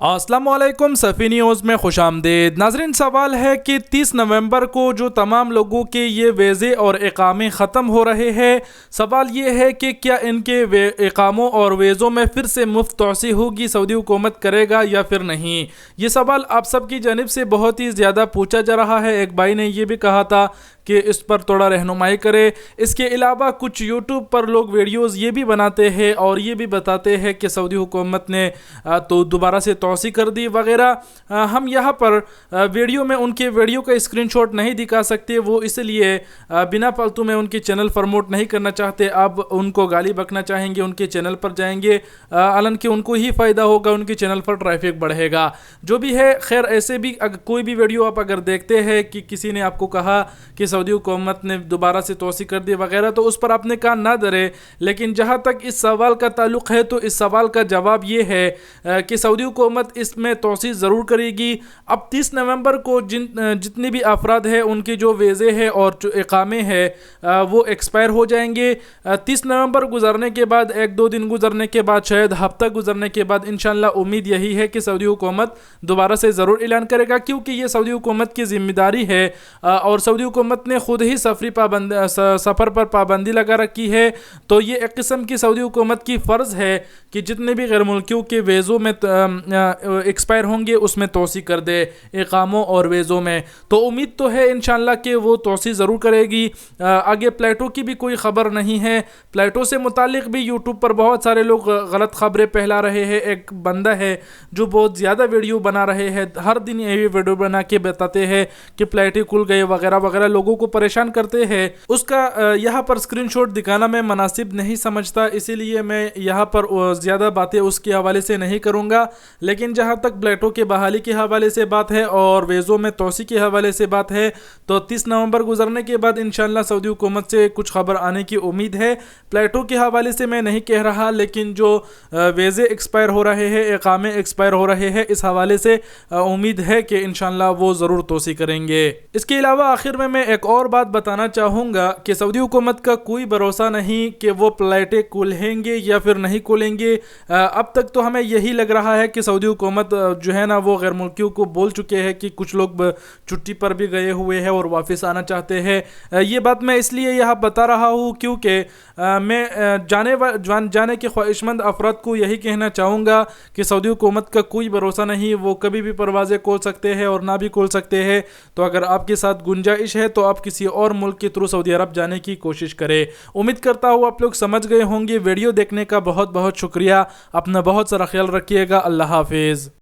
अस्सलाम वालेकुम सफ़ी न्यूज़ में खुश आमदीद। नाज़रीन, सवाल है कि 30 नवंबर को जो तमाम लोगों के ये वीज़े और इक़ामे ख़त्म हो रहे हैं, सवाल ये है कि क्या इनके इक़ामों और वीज़ों में फिर से मुफ्त तोसी होगी, सऊदी हुकूमत करेगा या फिर नहीं। ये सवाल आप सब की जानिब से बहुत ही ज़्यादा पूछा जा रहा है। एक भाई ने ये भी कहा था कि इस पर थोड़ा रहनुमाई करे। इसके अलावा कुछ यूट्यूब पर लोग वीडियोज़ ये भी बनाते हैं और ये भी बताते हैं कि सऊदी हुकूमत ने तो दोबारा से तोसी कर दी वगैरह। हम यहाँ पर वीडियो में उनके वीडियो का स्क्रीनशॉट नहीं दिखा सकते, वो इसलिए बिना फालतू में उनके चैनल प्रमोट नहीं करना चाहते। अब उनको गाली बकना चाहेंगे, उनके चैनल पर जाएंगे, हालांकि उनको ही फ़ायदा होगा, उनके चैनल पर ट्रैफिक बढ़ेगा। जो भी है खैर, ऐसे भी कोई भी वीडियो आप अगर देखते हैं कि किसी ने आपको कहा कि सऊदी हुकूमत ने दोबारा से तोसी कर दी वगैरह, तो उस पर आपने कान ना धरे। लेकिन जहाँ तक इस सवाल का ताल्लुक़ है तो इस सवाल का जवाब ये है कि सऊदी हुकूमत इसमें तोसी ज़रूर करेगी। अब 30 नवंबर को जितने भी अफराद हैं उनके जो वीज़े हैं और जो इक़ामे हैं वो एक्सपायर हो जाएंगे। 30 नवंबर गुजरने के बाद, एक दो दिन गुजरने के बाद, शायद हफ्ता गुजरने के बाद इंशाल्लाह उम्मीद यही है कि सऊदी हुकूमत दोबारा से ज़रूर ऐलान करेगा, क्योंकि ये सऊदी हुकूमत की ज़िम्मेदारी है और सऊदी हुकूमत ने खुद ही सफ़र पर पाबंदी लगा रखी है। तो ये एक किस्म की सऊदी हुकूमत की फ़र्ज़ है कि जितने भी गैर मुल्कियों के वीज़ों में एक्सपायर होंगे उसमें तोसी कर दे, इक़ामों और वीज़ों में। तो उम्मीद तो है इंशाल्लाह कि वो तोसी ज़रूर करेगी। आगे प्लेटो की भी कोई ख़बर नहीं है। प्लेटो से मुतालिक भी यूट्यूब पर बहुत सारे लोग गलत ख़बरें फैला रहे हैं। एक बंदा है जो बहुत ज़्यादा वीडियो बना रहे हैं, हर दिन यही वीडियो बना के बताते हैं कि प्लेटें खुल गए वगैरह वगैरह, लोगों को परेशान करते हैं। उसका यहाँ पर स्क्रीनशॉट दिखाना मैं मुनासिब नहीं समझता, इसीलिए मैं यहाँ पर ज़्यादा बातें उसके हवाले से नहीं करूँगा। लेकिन जहाँ तक प्लेटो के बहाली के हवाले से बात है और वीज़ों में तोसी के हवाले से बात है, तो 30 नवंबर गुजरने के बाद इंशाल्लाह सऊदी हुकूमत से कुछ खबर आने की उम्मीद है। प्लेटो के हवाले से मैं नहीं कह रहा, लेकिन जो वीज़े एक्सपायर हो रहे हैं, इक़ामे एक्सपायर हो रहे हैं, इस हवाले से उम्मीद है कि इंशाल्लाह वो ज़रूर तोसी करेंगे। इसके अलावा आखिर में मैं एक और बात बताना चाहूँगा कि सऊदी हुकूमत का कोई भरोसा नहीं कि वो फ्लाइटें खुलेंगे या फिर नहीं खुलेंगे। अब तक तो हमें यही लग रहा है कि सऊदी हुकूमत जो है ना, वो गैर मुल्कियों को बोल चुके हैं कि कुछ लोग छुट्टी पर भी गए हुए हैं और वापस आना चाहते हैं। ये बात मैं इसलिए यहाँ बता रहा हूँ क्योंकि मैं जाने के ख्वाहिशमंद अफराद को यही कहना चाहूँगा कि सऊदी हुकूमत का कोई भरोसा नहीं, वो कभी भी परवाज़ें खोल सकते हैं और ना भी खोल सकते हैं। तो अगर आपके साथ गुंजाइश है तो आप किसी और मुल्क के थ्रू सऊदी अरब जाने की कोशिश करें। उम्मीद करता हूँ आप लोग समझ गए होंगे। वीडियो देखने का बहुत बहुत शुक्रिया। अपना बहुत सारा ख्याल रखिएगा। अल्लाह हाफिज़।